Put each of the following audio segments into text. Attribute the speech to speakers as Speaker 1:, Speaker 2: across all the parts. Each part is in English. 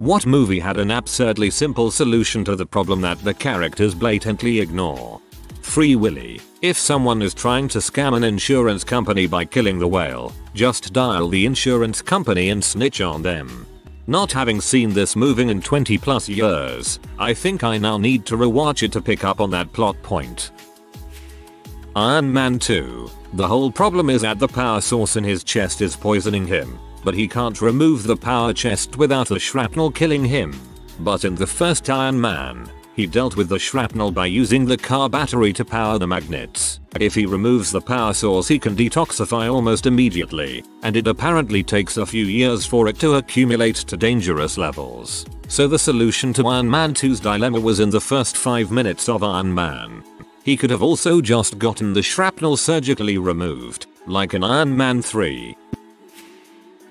Speaker 1: What movie had an absurdly simple solution to the problem that the characters blatantly ignore? Free Willy. If someone is trying to scam an insurance company by killing the whale, just dial the insurance company and snitch on them. Not having seen this movie in 20 plus years, I think I now need to rewatch it to pick up on that plot point. Iron Man 2. The whole problem is that the power source in his chest is poisoning him, but he can't remove the power chest without the shrapnel killing him. But in the first Iron Man, he dealt with the shrapnel by using the car battery to power the magnets. If he removes the power source, he can detoxify almost immediately, and it apparently takes a few years for it to accumulate to dangerous levels. So the solution to Iron Man 2's dilemma was in the first 5 minutes of Iron Man. He could have also just gotten the shrapnel surgically removed, like in Iron Man 3.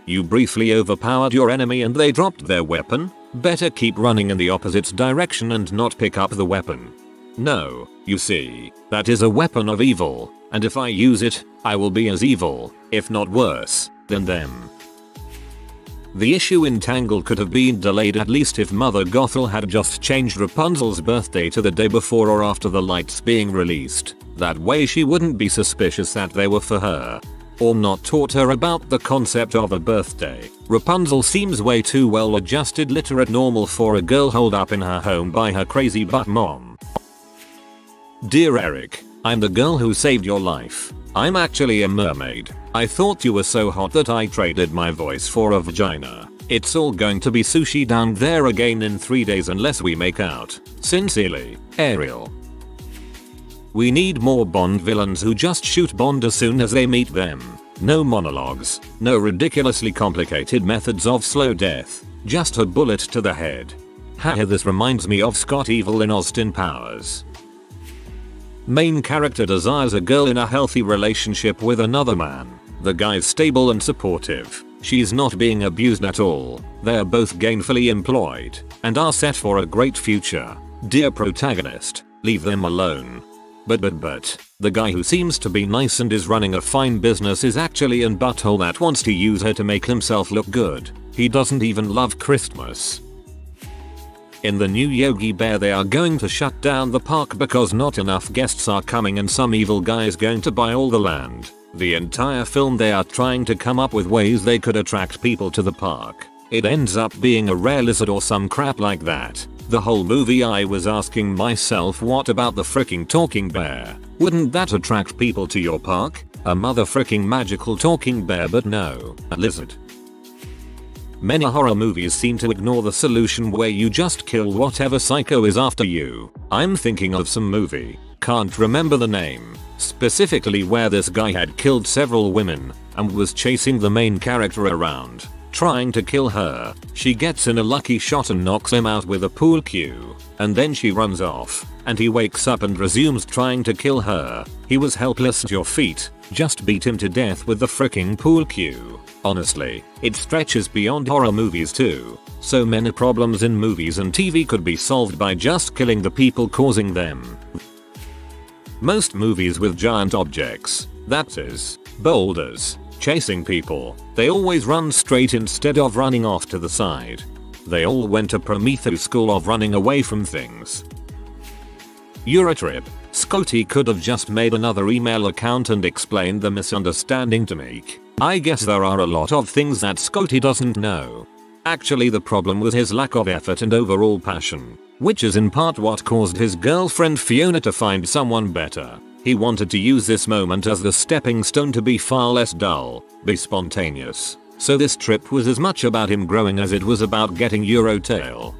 Speaker 1: You briefly overpowered your enemy and they dropped their weapon? Better keep running in the opposite direction and not pick up the weapon. No, you see, that is a weapon of evil, and if I use it, I will be as evil, if not worse, than them. The issue in Tangled could have been delayed at least if Mother Gothel had just changed Rapunzel's birthday to the day before or after the lights being released. That way she wouldn't be suspicious that they were for her. Or not taught her about the concept of a birthday. Rapunzel seems way too well adjusted literate normal for a girl holed up in her home by her crazy butt mom. Dear Eric, I'm the girl who saved your life. I'm actually a mermaid. I thought you were so hot that I traded my voice for a vagina. It's all going to be sushi down there again in 3 days unless we make out. Sincerely, Ariel. We need more Bond villains who just shoot Bond as soon as they meet them. No monologues, no ridiculously complicated methods of slow death, just a bullet to the head. Haha, this reminds me of Scott Evil in Austin Powers. Main character desires a girl in a healthy relationship with another man. The guy's stable and supportive. She's not being abused at all. They're both gainfully employed and are set for a great future. Dear protagonist, leave them alone. But the guy who seems to be nice and is running a fine business is actually an butthole that wants to use her to make himself look good. He doesn't even love Christmas. In the new Yogi Bear they are going to shut down the park because not enough guests are coming and some evil guy is going to buy all the land. The entire film they are trying to come up with ways they could attract people to the park. It ends up being a rare lizard or some crap like that. The whole movie I was asking myself, what about the freaking talking bear? Wouldn't that attract people to your park? A mother freaking magical talking bear, but no, a lizard. Many horror movies seem to ignore the solution where you just kill whatever psycho is after you. I'm thinking of some movie, can't remember the name, specifically where this guy had killed several women and was chasing the main character around, trying to kill her. She gets in a lucky shot and knocks him out with a pool cue, and then she runs off, and he wakes up and resumes trying to kill her. He was helpless at your feet, just beat him to death with the freaking pool cue. Honestly, it stretches beyond horror movies too. So many problems in movies and TV could be solved by just killing the people causing them. Most movies with giant objects, that is, boulders, chasing people, they always run straight instead of running off to the side. They all went to Prometheus school of running away from things. Eurotrip. Scotty could have just made another email account and explained the misunderstanding to Meek. I guess there are a lot of things that Scotty doesn't know. Actually, the problem was his lack of effort and overall passion, which is in part what caused his girlfriend Fiona to find someone better. He wanted to use this moment as the stepping stone to be far less dull, be spontaneous. So this trip was as much about him growing as it was about getting Eurotail.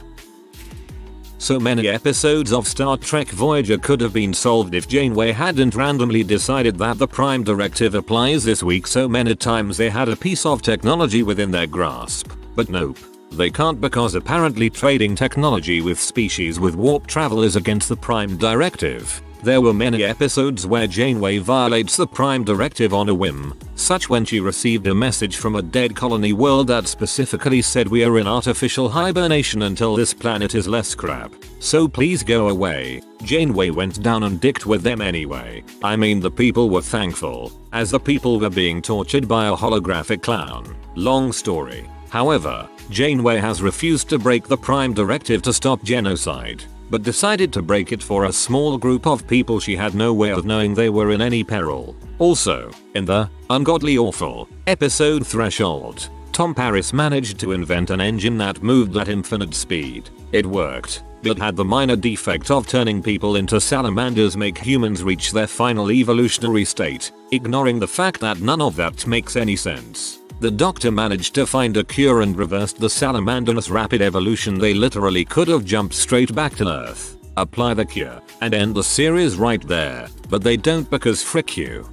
Speaker 1: So many episodes of Star Trek Voyager could have been solved if Janeway hadn't randomly decided that the Prime Directive applies this week so many times they had a piece of technology within their grasp. But nope. They can't because apparently trading technology with species with warp travel is against the Prime Directive. There were many episodes where Janeway violates the Prime Directive on a whim, such when she received a message from a dead colony world that specifically said we are in artificial hibernation until this planet is less crap, so please go away. Janeway went down and dicked with them anyway. I mean, the people were thankful, as the people were being tortured by a holographic clown. Long story. However, Janeway has refused to break the Prime Directive to stop genocide, but decided to break it for a small group of people she had no way of knowing they were in any peril. Also, in the ungodly awful episode Threshold, Tom Paris managed to invent an engine that moved at infinite speed. It worked, but had the minor defect of turning people into salamanders make humans reach their final evolutionary state, ignoring the fact that none of that makes any sense. The Doctor managed to find a cure and reversed the salamander's rapid evolution. They literally could have jumped straight back to Earth, apply the cure, and end the series right there, but they don't because frick you.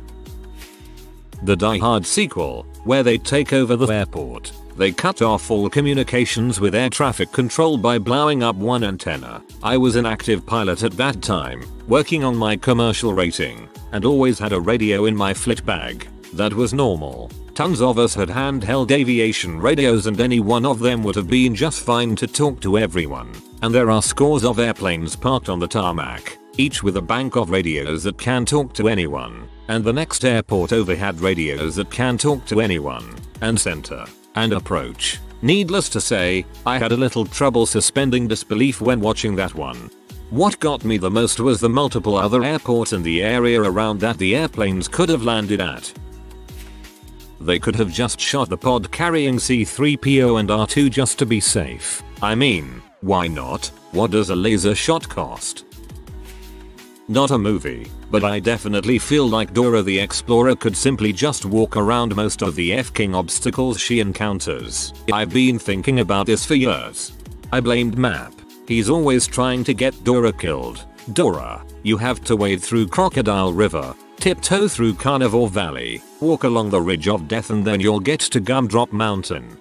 Speaker 1: The Die Hard sequel, where they take over the airport. They cut off all communications with air traffic control by blowing up one antenna. I was an active pilot at that time, working on my commercial rating, and always had a radio in my flit bag. That was normal. Tons of us had handheld aviation radios and any one of them would have been just fine to talk to everyone. And there are scores of airplanes parked on the tarmac, each with a bank of radios that can talk to anyone. And the next airport over had radios that can talk to anyone, and center, and approach. Needless to say, I had a little trouble suspending disbelief when watching that one. What got me the most was the multiple other airports in the area around that the airplanes could have landed at. They could have just shot the pod carrying C-3PO and R2 just to be safe. I mean, why not? What does a laser shot cost? Not a movie, but I definitely feel like Dora the Explorer could simply just walk around most of the f-king obstacles she encounters. I've been thinking about this for years. I blamed Map. He's always trying to get Dora killed. Dora, you have to wade through Crocodile River, tiptoe through Carnivore Valley, walk along the Ridge of Death, and then you'll get to Gumdrop Mountain.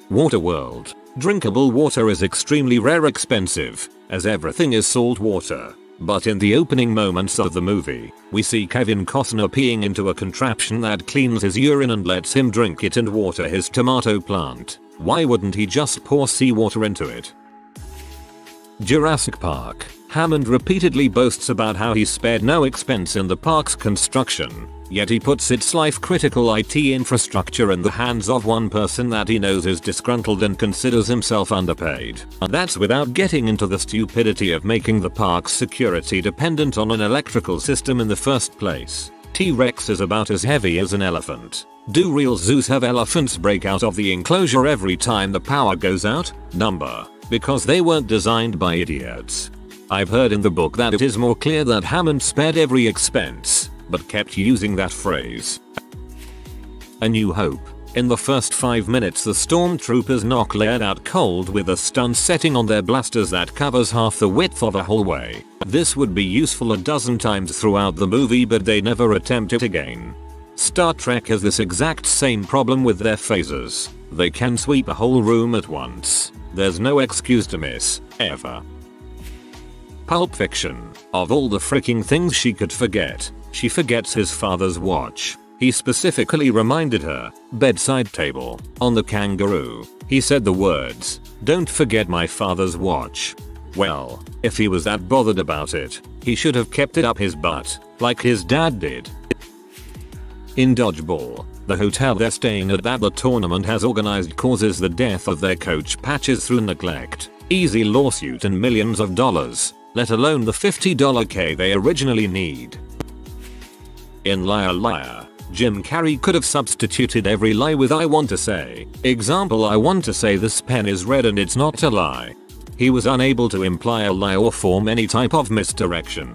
Speaker 1: Waterworld. Drinkable water is extremely rare, expensive, as everything is salt water. But in the opening moments of the movie, we see Kevin Costner peeing into a contraption that cleans his urine and lets him drink it and water his tomato plant. Why wouldn't he just pour seawater into it? Jurassic Park. Hammond repeatedly boasts about how he spared no expense in the park's construction, yet he puts its life-critical IT infrastructure in the hands of one person that he knows is disgruntled and considers himself underpaid. And that's without getting into the stupidity of making the park's security dependent on an electrical system in the first place. T-Rex is about as heavy as an elephant. Do real zoos have elephants break out of the enclosure every time the power goes out? Number. Because they weren't designed by idiots. I've heard in the book that it is more clear that Hammond spared every expense, but kept using that phrase. A New Hope. In the first 5 minutes the stormtroopers knock Leia out cold with a stun setting on their blasters that covers half the width of a hallway. This would be useful a dozen times throughout the movie, but they never attempt it again. Star Trek has this exact same problem with their phasers. They can sweep a whole room at once. There's no excuse to miss, ever. Pulp Fiction. Of all the freaking things she could forget, she forgets his father's watch. He specifically reminded her, bedside table, on the kangaroo. He said the words, "Don't forget my father's watch." Well, if he was that bothered about it, he should have kept it up his butt, like his dad did. In Dodgeball, the hotel they're staying at that the tournament has organized causes the death of their coach Patches through neglect. Easy lawsuit and millions of dollars, let alone the $50 K they originally need. In Liar Liar, Jim Carrey could have substituted every lie with "I want to say." Example, "I want to say this pen is red and it's not a lie." He was unable to imply a lie or form any type of misdirection.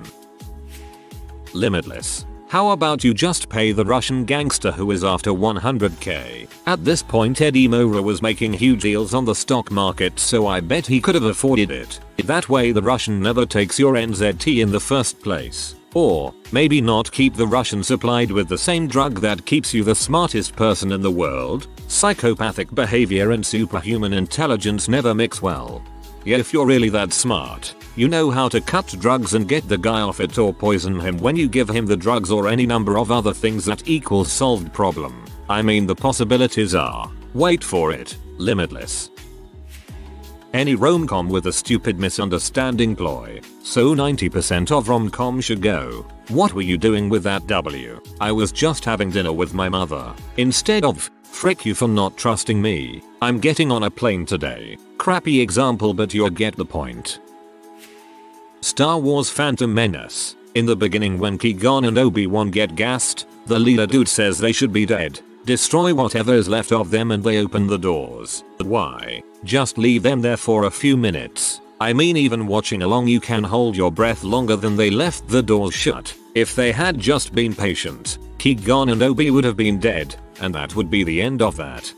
Speaker 1: Limitless. How about you just pay the Russian gangster who is after 100k? At this point Eddie Mora was making huge deals on the stock market, so I bet he could have afforded it. That way the Russian never takes your NZT in the first place. Or, maybe not keep the Russian supplied with the same drug that keeps you the smartest person in the world. Psychopathic behavior and superhuman intelligence never mix well. Yet if you're really that smart, you know how to cut drugs and get the guy off it, or poison him when you give him the drugs, or any number of other things that equals solved problem. I mean, the possibilities are, wait for it, limitless. Any rom-com with a stupid misunderstanding ploy. So 90% of rom-com should go. What were you doing with that W? I was just having dinner with my mother. Instead of Frick you for not trusting me. I'm getting on a plane today. Crappy example, but you get the point. Star Wars Phantom Menace. In the beginning, when Qui-Gon and Obi-Wan get gassed, the leader dude says they should be dead. Destroy whatever is left of them and they open the doors. Why? Just leave them there for a few minutes. I mean, even watching along you can hold your breath longer than they left the doors shut. If they had just been patient, Qui-Gon and Obi would have been dead, and that would be the end of that.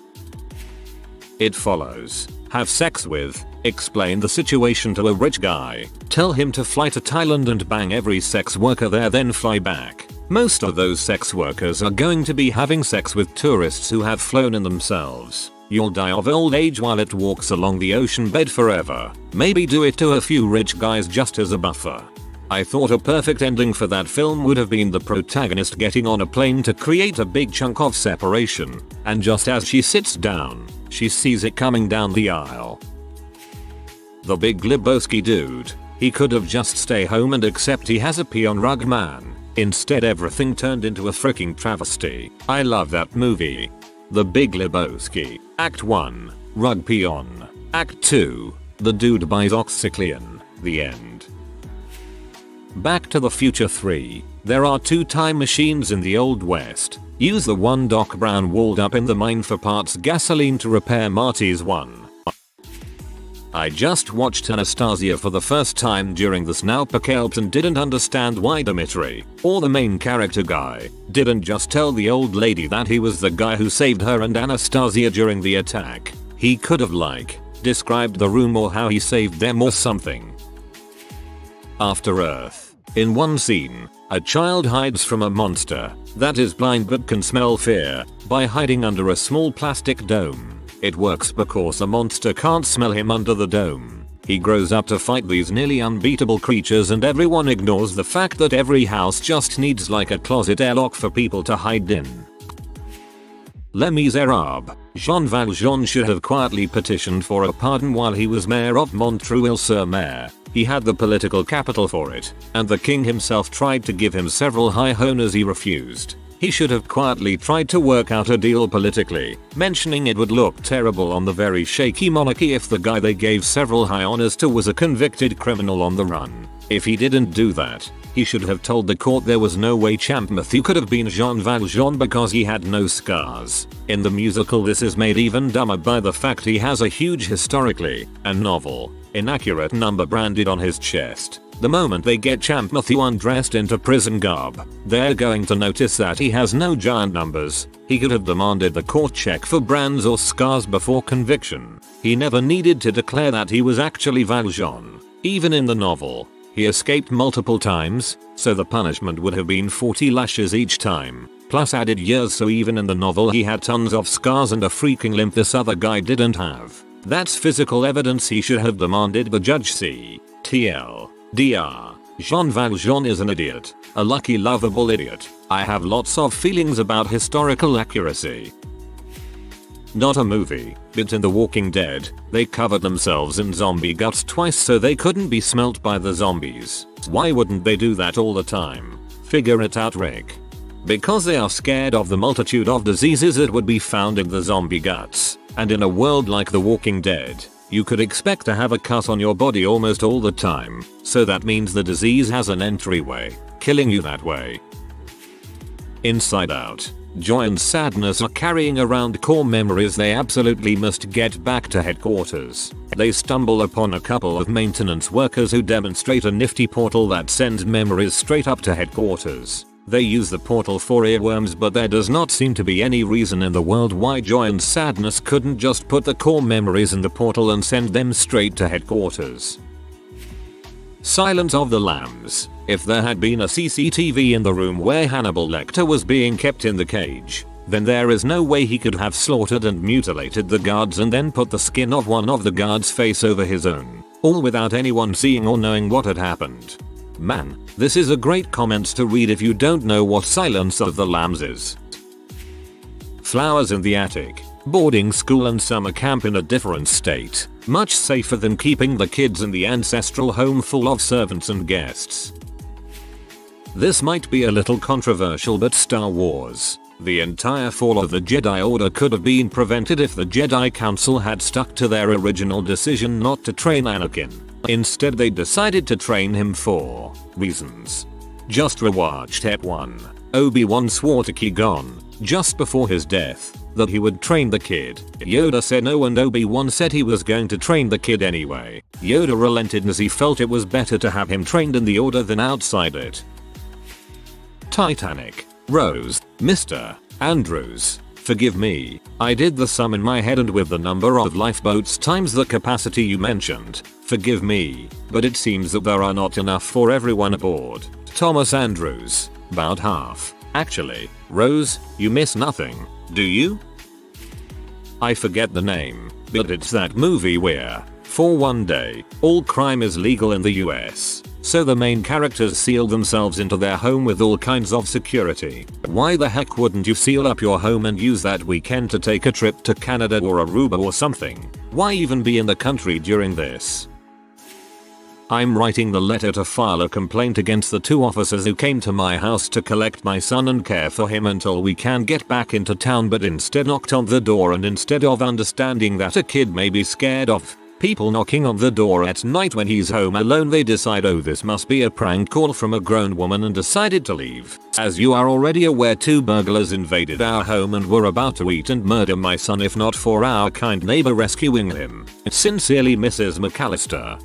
Speaker 1: It follows. Have sex with, explain the situation to a rich guy, tell him to fly to Thailand and bang every sex worker there, then fly back. Most of those sex workers are going to be having sex with tourists who have flown in themselves. You'll die of old age while it walks along the ocean bed forever. Maybe do it to a few rich guys just as a buffer. I thought a perfect ending for that film would have been the protagonist getting on a plane to create a big chunk of separation, and just as she sits down, she sees it coming down the aisle. The Big Lebowski dude. He could have just stay home and accept he has a peon rug man. Instead everything turned into a freaking travesty. I love that movie. The Big Lebowski. Act 1. Rug peon. Act 2. The dude buys Oxyclean. The end. Back to the Future 3. There are 2 time machines in the Old West. Use the one Doc Brown walled up in the mine for parts gasoline to repair Marty's one. I just watched Anastasia for the first time during the Snauperkelp and didn't understand why Dimitri, or the main character guy, didn't just tell the old lady that he was the guy who saved her and Anastasia during the attack. He could have described the room or how he saved them or something. After Earth. In one scene, a child hides from a monster that is blind but can smell fear by hiding under a small plastic dome. It works because the monster can't smell him under the dome. He grows up to fight these nearly unbeatable creatures and everyone ignores the fact that every house just needs like a closet airlock for people to hide in. Les Miserables. Jean Valjean should have quietly petitioned for a pardon while he was mayor of Montreuil-sur-Mer. He had the political capital for it, and the king himself tried to give him several high honors he refused. He should have quietly tried to work out a deal politically, mentioning it would look terrible on the very shaky monarchy if the guy they gave several high honors to was a convicted criminal on the run. If he didn't do that, he should have told the court there was no way Champmathieu could have been Jean Valjean because he had no scars. In the musical this is made even dumber by the fact he has a huge historically and novel inaccurate number branded on his chest. The moment they get Champmathieu undressed into prison garb, they're going to notice that he has no giant numbers. He could have demanded the court check for brands or scars before conviction. He never needed to declare that he was actually Valjean. Even in the novel, he escaped multiple times, so the punishment would have been 40 lashes each time, plus added years, so even in the novel he had tons of scars and a freaking limp this other guy didn't have. That's physical evidence he should have demanded the judge see. TL. Dr. Jean Valjean is an idiot. A lucky lovable idiot. I have lots of feelings about historical accuracy. Not a movie, but in The Walking Dead, they covered themselves in zombie guts twice so they couldn't be smelt by the zombies. Why wouldn't they do that all the time? Figure it out, Rick. Because they are scared of the multitude of diseases that would be found in the zombie guts. And in a world like The Walking Dead, you could expect to have a cut on your body almost all the time, so that means the disease has an entryway, killing you that way. Inside Out. Joy and sadness are carrying around core memories they absolutely must get back to headquarters. They stumble upon a couple of maintenance workers who demonstrate a nifty portal that sends memories straight up to headquarters. They use the portal for earworms, but there does not seem to be any reason in the world why Joy and Sadness couldn't just put the core memories in the portal and send them straight to headquarters. Silence of the Lambs. If there had been a CCTV in the room where Hannibal Lecter was being kept in the cage, then there is no way he could have slaughtered and mutilated the guards and then put the skin of one of the guards' face over his own, all without anyone seeing or knowing what had happened. Man, this is a great comment to read if you don't know what Silence of the Lambs is. Flowers in the attic. Boarding school and summer camp in a different state. Much safer than keeping the kids in the ancestral home full of servants and guests. This might be a little controversial, but Star Wars. The entire fall of the Jedi Order could have been prevented if the Jedi Council had stuck to their original decision not to train Anakin. Instead they decided to train him for reasons. Just rewatched Ep 1. Obi-Wan swore to Qui-Gon, just before his death, that he would train the kid. Yoda said no and Obi-Wan said he was going to train the kid anyway. Yoda relented as he felt it was better to have him trained in the Order than outside it. Titanic. Rose, Mr. Andrews, forgive me, I did the sum in my head and with the number of lifeboats times the capacity you mentioned, forgive me, but it seems that there are not enough for everyone aboard. Thomas Andrews, about half. Actually, Rose, you miss nothing, do you? I forget the name, but it's that movie where, for one day, all crime is legal in the US. So the main characters seal themselves into their home with all kinds of security. Why the heck wouldn't you seal up your home and use that weekend to take a trip to Canada or Aruba or something? Why even be in the country during this? I'm writing the letter to file a complaint against the 2 officers who came to my house to collect my son and care for him until we can get back into town, but instead knocked on the door, and instead of understanding that a kid may be scared of people knocking on the door at night when he's home alone, they decide, oh, this must be a prank call from a grown woman, and decided to leave. As you are already aware, 2 burglars invaded our home and were about to eat and murder my son if not for our kind neighbor rescuing him. Sincerely, Mrs. McAllister.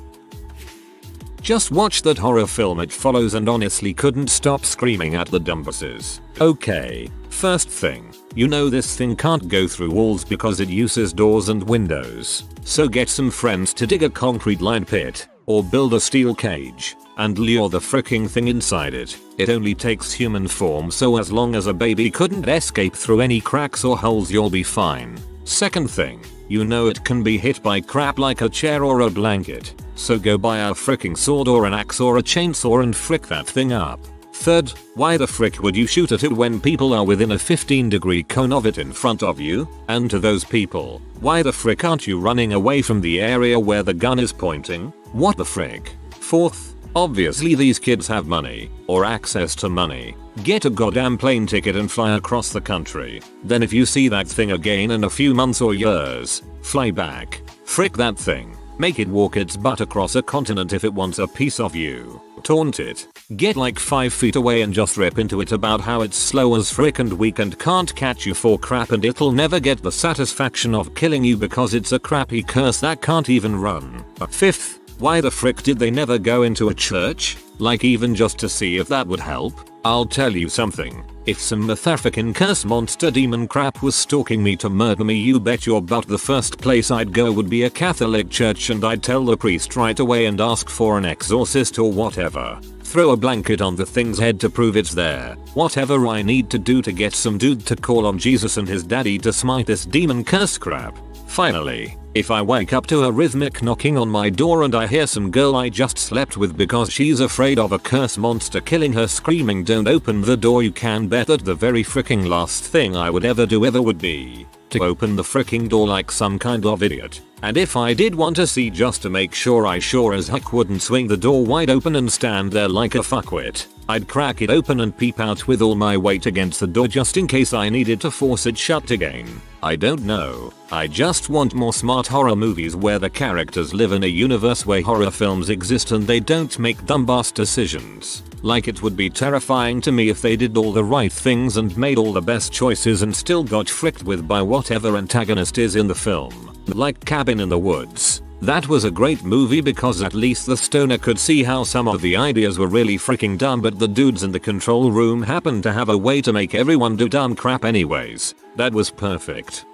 Speaker 1: Just watched that horror film It Follows and honestly couldn't stop screaming at the dumbasses. Okay, first thing, you know this thing can't go through walls because it uses doors and windows. So get some friends to dig a concrete lined pit, or build a steel cage, and lure the fricking thing inside it. It only takes human form, so as long as a baby couldn't escape through any cracks or holes, you'll be fine. Second thing, you know it can be hit by crap like a chair or a blanket. So go buy a fricking sword or an axe or a chainsaw and frick that thing up. Third, why the frick would you shoot at it when people are within a 15-degree cone of it in front of you? And to those people, why the frick aren't you running away from the area where the gun is pointing? What the frick? Fourth, obviously these kids have money, or access to money. Get a goddamn plane ticket and fly across the country. Then if you see that thing again in a few months or years, fly back. Frick that thing. Make it walk its butt across a continent if it wants a piece of you. Taunt it. Get like 5 feet away and just rip into it about how it's slow as frick and weak and can't catch you for crap, and it'll never get the satisfaction of killing you because it's a crappy curse that can't even run. Fifth, why the frick did they never go into a church? Like even just to see if that would help? I'll tell you something. If some motherfucking curse monster demon crap was stalking me to murder me, you bet your butt the first place I'd go would be a Catholic church, and I'd tell the priest right away and ask for an exorcist or whatever. Throw a blanket on the thing's head to prove it's there. Whatever I need to do to get some dude to call on Jesus and his daddy to smite this demon curse crap. Finally, if I wake up to a rhythmic knocking on my door and I hear some girl I just slept with because she's afraid of a curse monster killing her screaming, don't open the door. You can bet that the very freaking last thing I would ever do would be to open the freaking door like some kind of idiot. And if I did want to see just to make sure, I sure as heck wouldn't swing the door wide open and stand there like a fuckwit. I'd crack it open and peep out with all my weight against the door just in case I needed to force it shut again. I don't know. I just want more smart horror movies where the characters live in a universe where horror films exist and they don't make dumbass decisions. Like, it would be terrifying to me if they did all the right things and made all the best choices and still got fricked with by whatever antagonist is in the film. Like Cabin in the Woods. That was a great movie because at least the stoner could see how some of the ideas were really freaking dumb, but the dudes in the control room happened to have a way to make everyone do dumb crap anyways. That was perfect.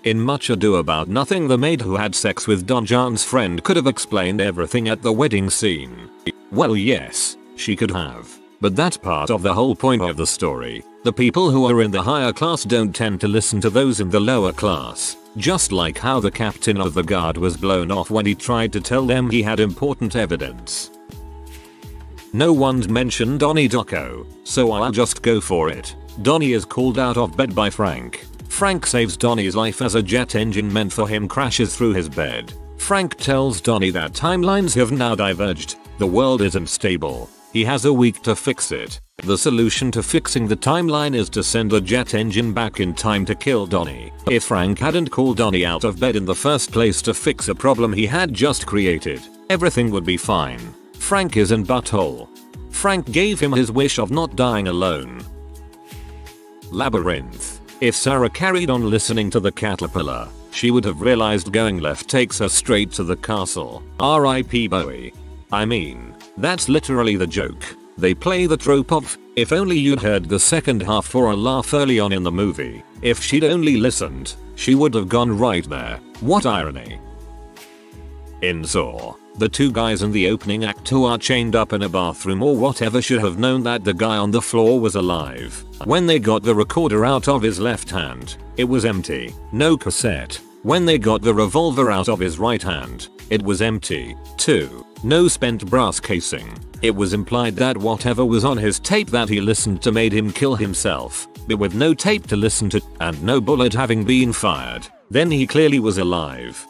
Speaker 1: In Much Ado About Nothing, the maid who had sex with Don John's friend could have explained everything at the wedding scene. Well, yes, she could have. But that's part of the whole point of the story. The people who are in the higher class don't tend to listen to those in the lower class. Just like how the captain of the guard was blown off when he tried to tell them he had important evidence. No one's mentioned Donnie Darko, so I'll just go for it. Donnie is called out of bed by Frank. Frank saves Donnie's life as a jet engine meant for him crashes through his bed. Frank tells Donnie that timelines have now diverged. The world isn't stable. He has a week to fix it. The solution to fixing the timeline is to send a jet engine back in time to kill Donnie. If Frank hadn't called Donnie out of bed in the first place to fix a problem he had just created, everything would be fine. Frank is in butthole. Frank gave him his wish of not dying alone. Labyrinth. If Sarah carried on listening to the caterpillar, she would have realized going left takes her straight to the castle. R.I.P. Bowie. I mean, that's literally the joke. They play the trope of, if only you'd heard the second half for a laugh early on in the movie. If she'd only listened, she would have gone right there. What irony. In Saw, the two guys in the opening act who are chained up in a bathroom or whatever should have known that the guy on the floor was alive. When they got the recorder out of his left hand, it was empty. No cassette. When they got the revolver out of his right hand, it was empty. 2. No spent brass casing. It was implied that whatever was on his tape that he listened to made him kill himself, but with no tape to listen to and no bullet having been fired, then he clearly was alive.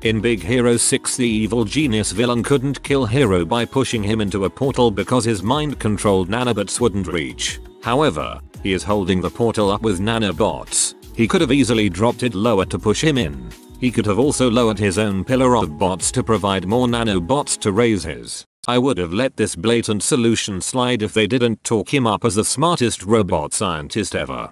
Speaker 1: In Big Hero 6, the evil genius villain couldn't kill Hero by pushing him into a portal because his mind-controlled nanobots wouldn't reach. However, he is holding the portal up with nanobots. He could have easily dropped it lower to push him in. He could have also lowered his own pillar of bots to provide more nanobots to raise his. I would have let this blatant solution slide if they didn't talk him up as the smartest robot scientist ever.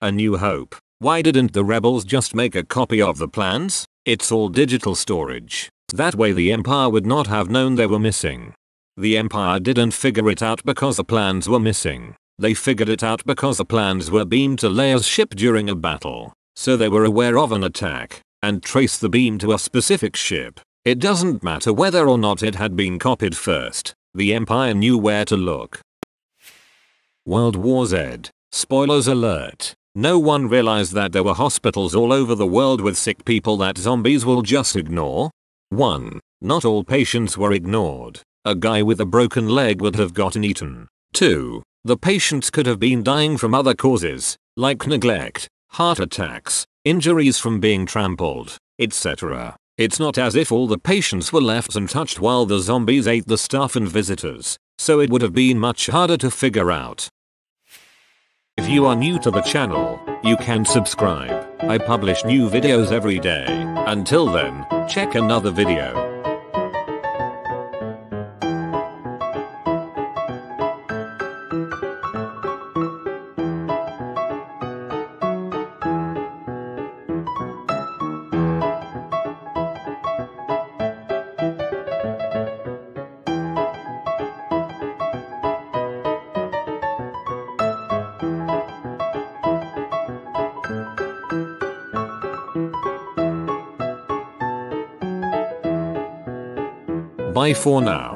Speaker 1: A New Hope. Why didn't the rebels just make a copy of the plans? It's all digital storage. That way the Empire would not have known they were missing. The Empire didn't figure it out because the plans were missing. They figured it out because the plans were beamed to Leia's ship during a battle. So they were aware of an attack and traced the beam to a specific ship. It doesn't matter whether or not it had been copied first. The Empire knew where to look. World War Z. Spoilers alert. No one realized that there were hospitals all over the world with sick people that zombies will just ignore. 1. Not all patients were ignored. A guy with a broken leg would have gotten eaten. 2. The patients could have been dying from other causes, like neglect, heart attacks, injuries from being trampled, etc. It's not as if all the patients were left untouched while the zombies ate the staff and visitors, so it would have been much harder to figure out. If you are new to the channel, you can subscribe. I publish new videos every day. Until then, check another video. Bye for now.